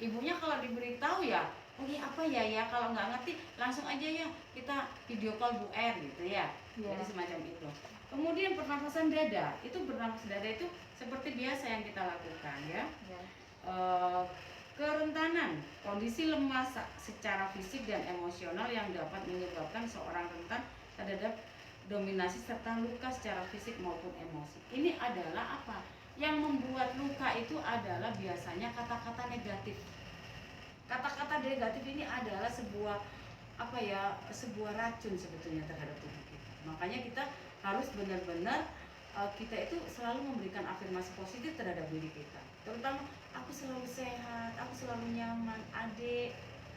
Ibunya kalau diberitahu ya, oh iya apa ya, kalau nggak ngerti langsung aja ya kita video call Bu R gitu ya. Jadi semacam itu. Kemudian pernafasan dada, itu bernafas dada itu seperti biasa yang kita lakukan ya. Kerentanan, kondisi lemah secara fisik dan emosional yang dapat menyebabkan seorang rentan terhadap dominasi serta luka secara fisik maupun emosi. Ini adalah apa? Yang membuat luka itu adalah biasanya kata-kata negatif. Kata-kata negatif ini adalah sebuah sebuah racun sebetulnya terhadap tubuh kita. Makanya kita harus benar-benar kita itu selalu memberikan afirmasi positif terhadap diri kita. Terutama aku selalu sehat, aku selalu nyaman, adik.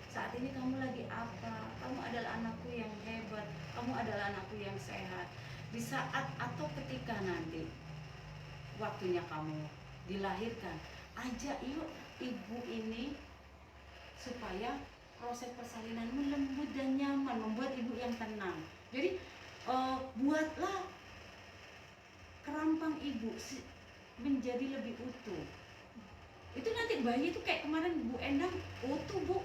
Saat ini kamu lagi apa? Kamu adalah anakku yang hebat, kamu adalah anakku yang sehat. Di saat atau ketika nanti waktunya kamu dilahirkan, ajak yuk ibu ini supaya proses persalinan lembut dan nyaman, membuat ibu yang tenang. Jadi buatlah kerampang ibu menjadi lebih utuh. Itu nanti bayi itu kayak kemarin Bu Endang utuh Bu,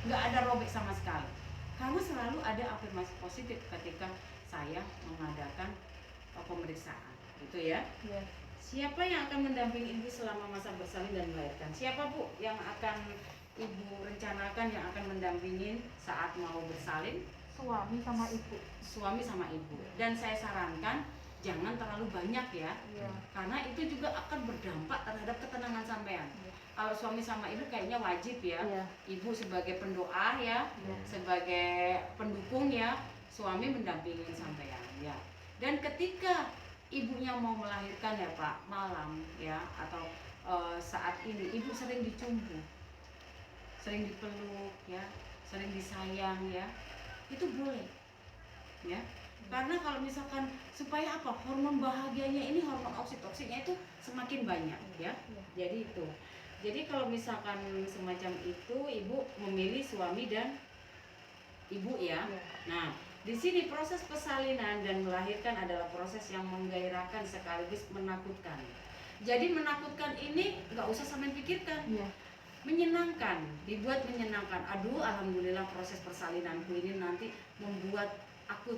nggak ada robek sama sekali. Kamu selalu ada afirmasi positif ketika saya mengadakan pemeriksaan, gitu ya. Siapa yang akan mendampingi ibu selama masa bersalin dan melahirkan? Siapa Bu yang akan ibu rencanakan yang akan mendampingin saat mau bersalin? Suami sama ibu. Suami sama ibu. Dan saya sarankan jangan terlalu banyak ya, karena itu juga akan berdampak terhadap ketenangan sampean. Kalau suami sama ibu kayaknya wajib ya, ibu sebagai pendoa ya, sebagai pendukung ya, suami mendampingin sampean ya. Dan ketika ibunya mau melahirkan ya Pak, malam ya, atau saat ini ibu sering dicumbu, sering dipeluk ya, sering disayang ya, itu boleh ya. Karena kalau misalkan supaya apa, hormon bahagianya ini, hormon oksitosinnya itu semakin banyak ya. Jadi itu. Jadi kalau misalkan semacam itu, ibu memilih suami dan ibu ya. Nah, di sini proses persalinan dan melahirkan adalah proses yang menggairahkan sekaligus menakutkan. Jadi menakutkan ini nggak usah sampai pikirkan. Menyenangkan, dibuat menyenangkan. Aduh, alhamdulillah proses persalinanku ini nanti membuat aku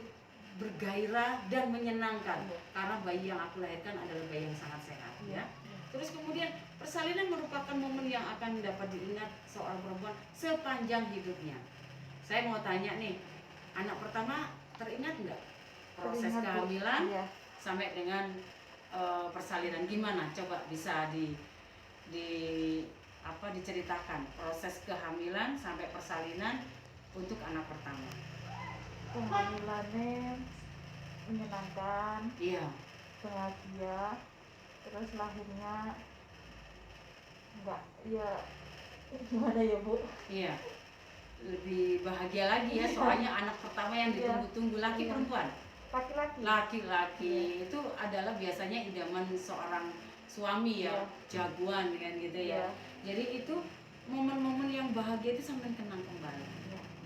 bergairah dan menyenangkan karena bayi yang aku lahirkan adalah bayi yang sangat sehat ya. Terus kemudian persalinan merupakan momen yang akan dapat diingat seorang perempuan sepanjang hidupnya. Saya mau tanya nih, anak pertama teringat nggak proses kehamilan sampai dengan persalinan gimana? Coba bisa diceritakan proses kehamilan sampai persalinan untuk anak pertama. Kehamilannya menyenangkan, bahagia, terus lahirnya enggak ya gimana ya Bu? Iya, lebih bahagia lagi ya, soalnya anak pertama yang ditunggu-tunggu. Laki perempuan? Laki-laki. Itu adalah biasanya idaman seorang suami ya, jagoan kan gitu ya. Jadi itu momen-momen yang bahagia itu sampai kenang kembali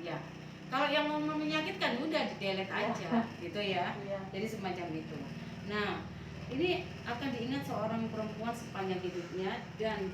ya. Kalau yang momen menyakitkan udah di-delete aja gitu ya. Jadi semacam itu. Nah, ini akan diingat seorang perempuan sepanjang hidupnya dan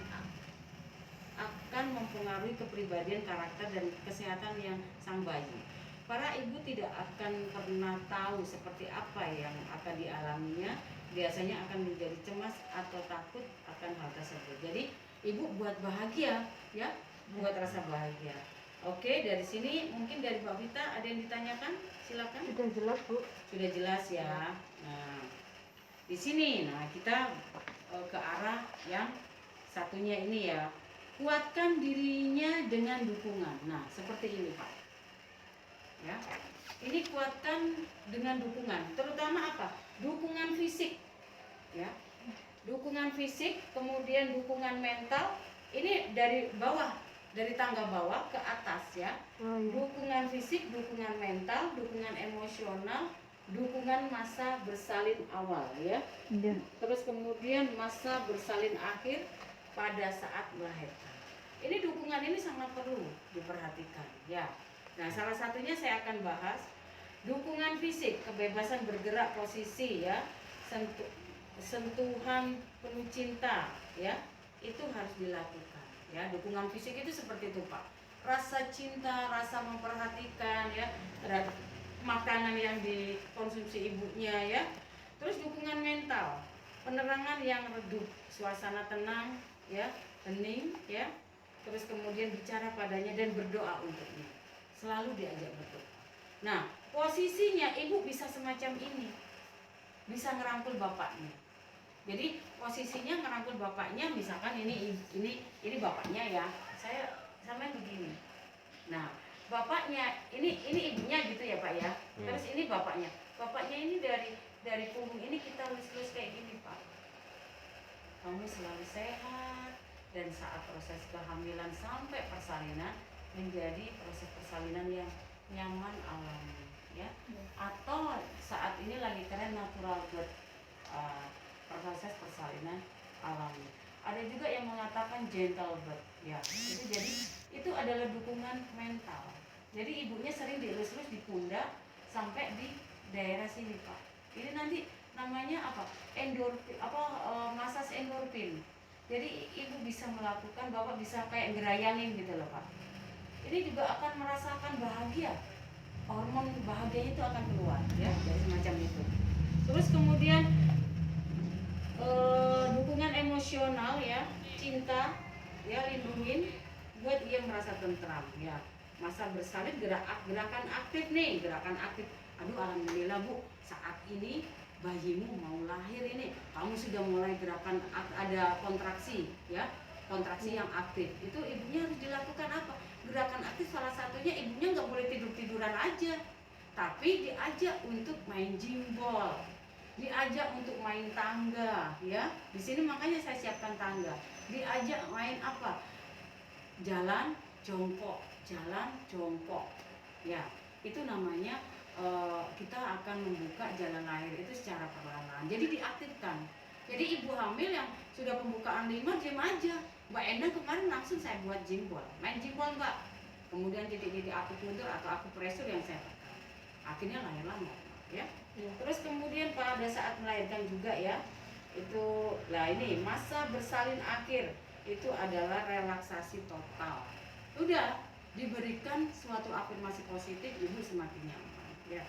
akan mempengaruhi kepribadian, karakter, dan kesehatan yang sang bayi. Para ibu tidak akan pernah tahu seperti apa yang akan dialaminya. Biasanya akan menjadi cemas atau takut akan hal tersebut. Jadi ibu buat bahagia ya, buat rasa bahagia. Oke, dari sini mungkin dari Mbak Vita ada yang ditanyakan? Silakan. Sudah jelas Bu. Sudah jelas ya. Nah, di sini, kita ke arah yang satunya ini ya. Kuatkan dirinya dengan dukungan. Nah, seperti ini Pak. Ya, ini kuatkan dengan dukungan. Terutama apa? Dukungan fisik. Ya, dukungan fisik, kemudian dukungan mental. Ini dari bawah, dari tangga bawah ke atas ya. Dukungan fisik, dukungan mental, dukungan emosional, dukungan masa bersalin awal ya. Terus kemudian masa bersalin akhir pada saat melahirkan. Ini dukungan ini sangat perlu diperhatikan ya. Nah, salah satunya saya akan bahas dukungan fisik, kebebasan bergerak posisi ya, sentuhan penuh cinta ya, itu harus dilakukan ya. Dukungan fisik itu seperti itu Pak, rasa cinta, rasa memperhatikan ya terhadap makanan yang dikonsumsi ibunya ya. Terus dukungan mental, penerangan yang redup, suasana tenang ya, hening ya. Terus kemudian bicara padanya dan berdoa untuknya, selalu diajak berdoa. Nah, posisinya ibu bisa semacam ini, bisa ngerangkul bapaknya. Jadi posisinya ngerangkul bapaknya, misalkan ini bapaknya ya, saya sama begini. Nah, bapaknya ini ibunya gitu ya Pak ya. Terus ini bapaknya ini dari punggung ini kita lus-lus kayak gini Pak. Kamu selalu sehat, dan saat proses kehamilan sampai persalinan menjadi proses persalinan yang nyaman alami ya. Atau saat ini lagi keren natural birth, proses persalinan alami. Ada juga yang mengatakan gentle birth ya. Itu jadi itu adalah dukungan mental. Jadi ibunya sering dielus-elus di pundak sampai di daerah sini Pak. Ini nanti namanya apa? Endorfin, masas endorfin. Jadi ibu bisa melakukan, bapak bisa kayak gerayangin gitu loh Pak. Ini juga akan merasakan bahagia. Hormon bahagianya itu akan keluar ya, dari semacam itu. Terus kemudian dukungan emosional ya, cinta ya, lindungin buat dia merasa tentram ya. Masa bersalin gerakan aktif nih, gerakan aktif. Aduh alhamdulillah Bu, saat ini bayimu mau lahir ini, kamu sudah mulai gerakan, ada kontraksi ya, kontraksi yang aktif. Itu ibunya harus dilakukan apa? Gerakan aktif salah satunya ibunya nggak boleh tiduran aja, tapi diajak untuk main jimbol, diajak untuk main tangga ya. Di sini makanya saya siapkan tangga. Diajak main apa? Jalan jongkok ya. Itu namanya kita akan membuka jalan lahir itu secara perlahan. Jadi diaktifkan. Jadi ibu hamil yang sudah pembukaan 5 diam aja. Mbak Enda kemarin langsung saya buat jimbol, main jimbol Mbak. Kemudian titik-titik akupunktur atau akupresur yang saya tekan. Akhirnya lahirlah normal ya. Terus kemudian pada saat melahirkan juga ya, itu lah ini masa bersalin akhir itu adalah relaksasi total. Udah diberikan suatu afirmasi positif, ibu semakin nyaman ya.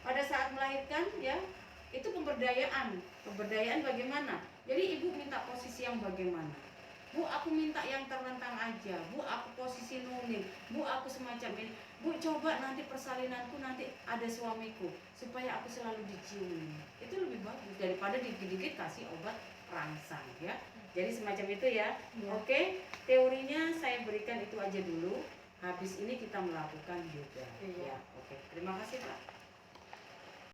Pada saat melahirkan ya, itu pemberdayaan bagaimana? Jadi ibu minta posisi yang bagaimana? Bu, aku minta yang terlentang aja. Bu, aku posisi nuning. Bu, aku semacam ini. Bu, coba nanti persalinanku nanti ada suamiku supaya aku selalu dicium. Itu lebih bagus daripada dikit-dikit kasih obat rangsang ya. Jadi semacam itu ya. Oke, teorinya saya berikan itu aja dulu. Habis ini kita melakukan yoga. Ya, oke. Terima kasih Pak.